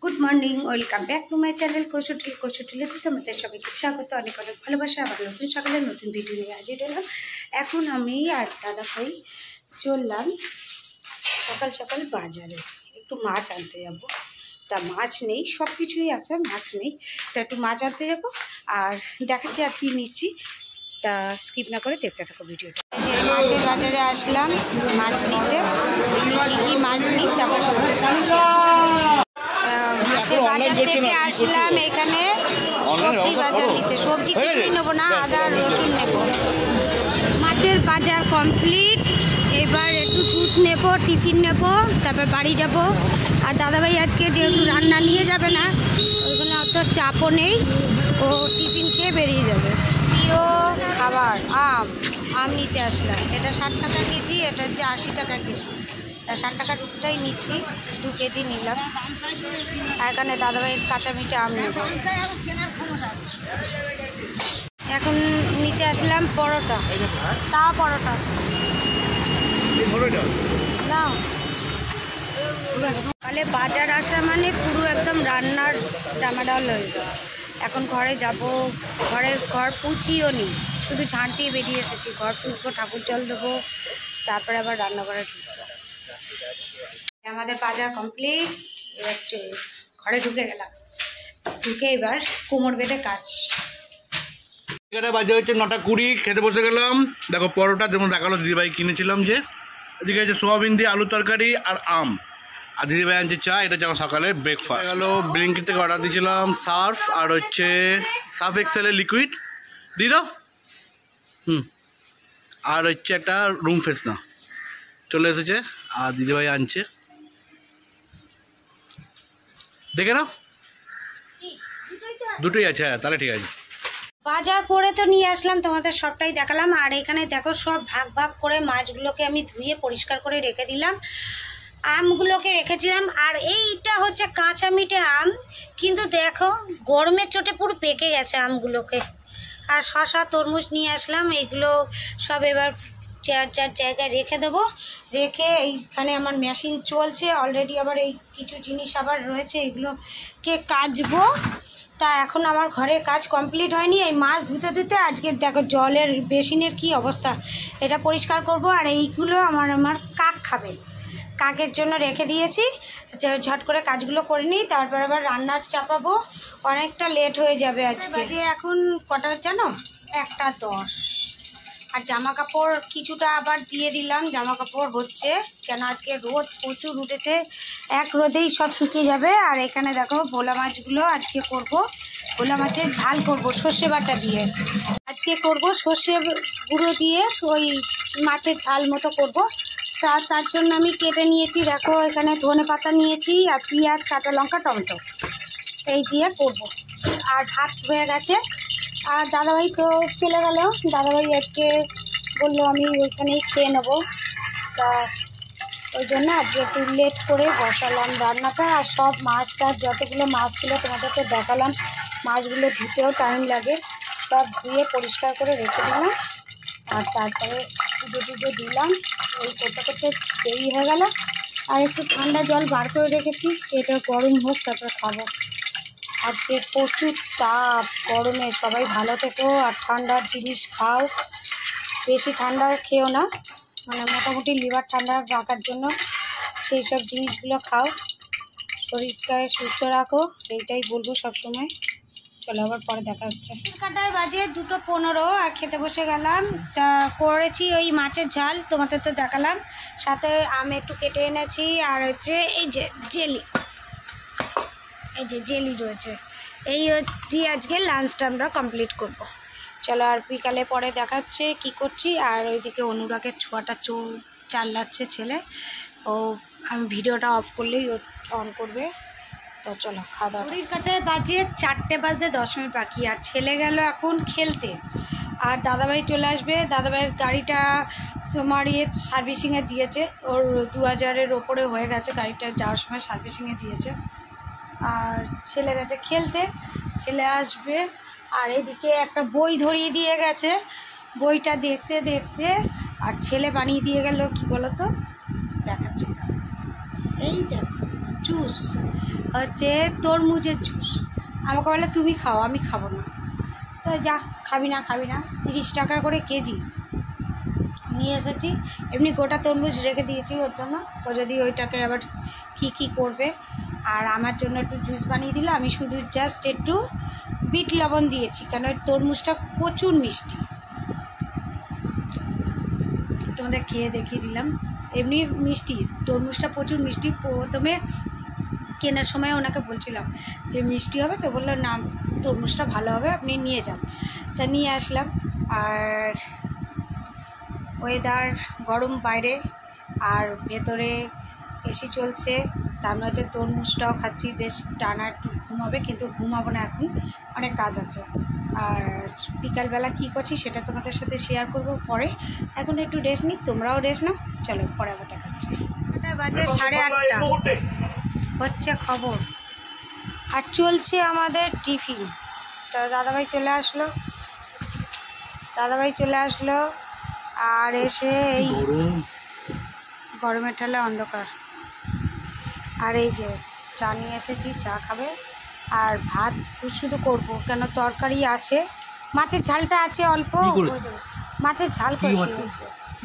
Good morning, welcome back to my channel কৌশটিলেতে তোমাদের সবাইকে স্বাগত। অনেক অনেক ভালোবাসা। আবার নতুন সকালে নতুন ভিডিও নিয়ে হাজির হলাম। এখন আমি আর দাদা ভাই চললাম সকাল সকাল বাজারে, একটু মাছ আনতে যাব। তা মাছ নেই, সব কিছুই আছে, মাছ নেই। তা একটু মাছ আনতে যাবো আর দেখাচ্ছি আর কি নিচ্ছি। তা স্কিপ না করে দেখতে থাকো ভিডিওটা। যে মাছের বাজারে আসলাম মাছ নিতে, কী মাছ নিই তারপর তোমাদের সাথে মাছের বাজার থেকে আসলাম এখানে সবজি বাজার নিতে। সবজি কিছুই নেবো না, আদা রসুন নেব। মাছের বাজার কমপ্লিট। এবার একটু দুধ নেব, টিফিন নেব, তারপর বাড়ি যাব। আর দাদাভাই আজকে যেহেতু রান্না নিয়ে যাবে না, ওইখানে অত চাপও নেই, ও টিফিন খেয়ে বেরিয়ে যাবে। প্রিয় খাবার আম নিতে আসলাম। এটা 60 টাকা কেজি, এটা হচ্ছে 80 টাকা কেজি। তা 60 টাকার দুটোটাই নিচ্ছি, 2 কেজি নিলাম। এখানে দাদাভাইয়ের কাঁচা মিঠে আম নেব। এখন নিতে আসলাম পরোটা, পরোটা না। সকালে বাজার আসা মানে পুরো একদম রান্নার ডামাডাল হয়ে যায়। এখন ঘরে যাব, ঘর পুছিও নি, শুধু ঝাঁট দিয়ে বেরিয়ে এসেছি। ঘর পুছবো, ঠাকুর জল দেবো, তারপরে আবার রান্নাঘরে ঢুকবো। আমাদের বাজার কমপ্লিট। এবার ঘরে ঢুকে গেলাম, ঢুকে এবার কোমর বেঁধে কাজ। এখানে বাজে হচ্ছে 9:20, খেতে বসে গেলাম। দেখো পরোটা যেমন দেখালো দিদিভাই কিনেছিলাম, যে এদিকে হচ্ছে সোয়াবিন দিয়ে আলু তরকারি আর আম, আর দিদিভাই আনছে চা। এটা হচ্ছে আমার সকালের ব্রেকফাস্ট। গেল ব্লিঙ্কিট থেকে অর্ডার দিয়েছিলাম সার্ফ আর হচ্ছে সার্ফ এক্সেলের লিকুইড দিয়ে দাও। আর হচ্ছে একটা রুম ফ্রেশনার চলে এসেছে, আর দিদিভাই আনছে, দেখে নাও। দুটোই আছে, হ্যাঁ তাহলে ঠিক আছে। বাজার করে তো নিয়ে আসলাম, তোমাদের সবটাই দেখালাম। আর এখানে দেখো সব ভাগ ভাগ করে মাছগুলোকে আমি ধুয়ে পরিষ্কার করে রেখে দিলাম। আমগুলোকে রেখেছিলাম। আর এইটা হচ্ছে কাঁচা মিঠে আম, কিন্তু দেখো গরমের চোটে পুরো পেকে গেছে আমগুলোকে। আর শশা তরমুজ নিয়ে আসলাম, এইগুলো সব এবার চার জায়গায় রেখে দেবো। রেখে এইখানে আমার মেশিন চলছে অলরেডি, আবার এই কিছু জিনিস আবার রয়েছে, এগুলোকে কাচবো। তা এখন আমার ঘরের কাজ কমপ্লিট হয়নি। এই মাছ ধুতে ধুতে আজকে দেখো জলের বেসিনের কি অবস্থা, এটা পরিষ্কার করব। আর এইগুলো আমার কাক খাবে, কাকের জন্য রেখে দিয়েছি। ঝট করে কাজগুলো করে নিই, তারপর আবার রান্নার চাপাবো। অনেকটা লেট হয়ে যাবে আজকে। এখন কটা জানো, 1:10। আর জামা কাপড় কিছুটা আবার দিয়ে দিলাম, জামা কাপড় হচ্ছে কেন আজকে রোদ প্রচুর উঠেছে, এক রোদেই সব শুকিয়ে যাবে। আর এখানে দেখো ভোলা মাছগুলো আজকে করব, ভোলা মাছের ঝাল করব সর্ষে বাটা দিয়ে। আজকে করব সর্ষে গুঁড়ো দিয়ে, ওই মাছের ঝাল মতো করব। তার জন্য আমি কেটে নিয়েছি, দেখো এখানে ধনে পাতা নিয়েছি আর পেঁয়াজ, কাঁচা লঙ্কা, টমেটো, এই দিয়ে করব। আর ভাত হয়ে গেছে। আর দাদাভাই তো চলে গেল, দাদাভাই আজকে বললো আমি ওইখানেই খেয়ে নেবো। তা ওই জন্য আজকে একটু লেট করে বসালাম রান্নাটা। আর সব মাছটা যতগুলো মাছ ছিল তোমাদেরকে দেখালাম, মাছগুলো ধুতেও টাইম লাগে, সব ধুয়ে পরিষ্কার করে রেখে দিলাম। আর তারপরে পুজো দিলাম, ওই করতে করতে দেরি হয়ে গেল। আর একটু ঠান্ডা জল বার করে রেখেছি, এটা গরম হোক তারপরে খাবো। আজকে প্রচুর তাপ, গরমে সবাই ভালো থেকো আর ঠান্ডার জিনিস খাও, বেশি ঠান্ডা খেও না, মানে মোটামুটি লিভার ঠান্ডা রাখার জন্য সেই সব জিনিসগুলো খাও, শরীরকে সুস্থ রাখো, এইটাই বলবো সবসময়। চলো আবার পরে দেখা হচ্ছে। কাটার বাজে 2:15 আর খেতে বসে গেলাম। তা করেছি ওই মাছের ঝাল, তোমাদের তো দেখালাম, সাথে আম একটু কেটে এনেছি। আর হচ্ছে এই যে জেলি রয়েছে, এই দিয়ে আজকে লাঞ্চটা আমরা কমপ্লিট করব। চলো আর বিকালে পরে দেখাচ্ছে কি করছি। আর ওইদিকে অনুরাগের ছোঁয়াটা চালাচ্ছে ছেলে, ও আমি ভিডিওটা অফ করলেই ও অন করবে। তো চলো খাওয়া দাওয়া। ঘড়ির কাঁটায় বাজে 4:10 বাকি। আর ছেলে গেল এখন খেলতে, আর দাদাভাই চলে আসবে। দাদাভাইয়ের গাড়িটা তোমার সার্ভিসিংয়ে দিয়েছে, ওর 2000-এর ওপরে হয়ে গেছে গাড়িটা, যাওয়ার সময় সার্ভিসিংয়ে দিয়েছে। আর ছেলে গেছে খেলতে, ছেলে আসবে। আর এদিকে একটা বই ধরিয়ে দিয়ে গেছে, বইটা দেখতে দেখতে আর ছেলে বানিয়ে দিয়ে গেল কি বলো তো, দেখাচ্ছি। এই দেখো জুস, হচ্ছে তরমুজের জুস। আমাকে বলে তুমি খাও, আমি খাবো না। তো যা, খাবি না 30 টাকা করে কেজি নিয়ে এসেছি। এমনি গোটা তরমুজ রেখে দিয়েছি ওর জন্য, ও যদি ওইটাকে আবার কী করবে। আর আমার জন্য একটু জুস বানিয়ে দিল। আমি শুধু জাস্ট একটু বিট লবণ দিয়েছি, কেন ওই তরমুজটা প্রচুর মিষ্টি। তোমাদের খেয়ে দেখিয়ে দিলাম। এমনি মিষ্টি, তরমুজটা প্রচুর মিষ্টি। প্রথমে কেনার সময় ওনাকে বলছিলাম যে মিষ্টি হবে, তো বললো না তরমুজটা ভালো হবে, আপনি নিয়ে যান। তা নিয়ে আসলাম। আর ওয়েদার গরম বাইরে, আর ভেতরে এসি চলছে, তার মধ্যে তরমুজটাও খাচ্ছি। বেশ টানা একটু ঘুমাবে, কিন্তু ঘুমাবো না এখন, অনেক কাজ আছে। আর বিকালবেলা কী করছি সেটা তোমাদের সাথে শেয়ার করবো পরে। এখন একটু রেস্ট নিই, তোমরাও রেস্ট নাও। চলো পরে আবার দেখাচ্ছি। এটা বাজে 8:30 হচ্ছে খবর। আর চলছে আমাদের টিফিন। তো দাদাভাই চলে আসলো, আর এসে এই গরমের ঠেলে অন্ধকার। আর এই যে চা নিয়ে এসেছি, চা খাবে। আর ভাত শুধু করবো, কেন তরকারি আছে, মাছের ঝালটা আছে অল্প, মাছের ঝাল করেছি,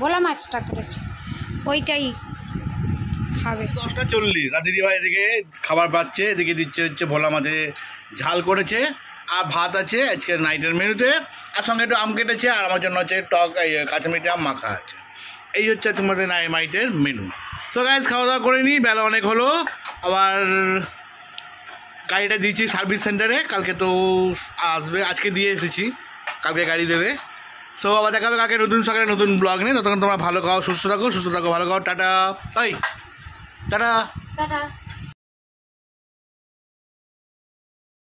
ভোলা মাছটা করেছি, ওইটাই খাবে। 10:40 আর দিদিভাই এদিকে খাবার পাচ্ছে, এদিকে দিচ্ছে হচ্ছে ভোলা মাছে ঝাল করেছে, আর ভাত আছে আজকে নাইটের মেনুতে, আর সঙ্গে একটু আম কেটেছে, আর আমার জন্য হচ্ছে টক কাঁচামিঠে আম মাখা আছে। এই হচ্ছে তোমাদের নাইটের মেনু। তো গাইজ খাওয়া দাওয়া করে নিই, বেলা অনেক হলো। আবার গাড়িটা দিয়েছি সার্ভিস সেন্টারে, কালকে তো আসবে, আজকে দিয়ে এসেছি, কালকে গাড়ি দেবে। সো আবার দেখা হবে কালকে নতুন সকালে নতুন ব্লগ নিয়ে। ততক্ষণ তোমরা ভালো খাও, সুস্থ থাকো, ভালো খাও। Tata, tata.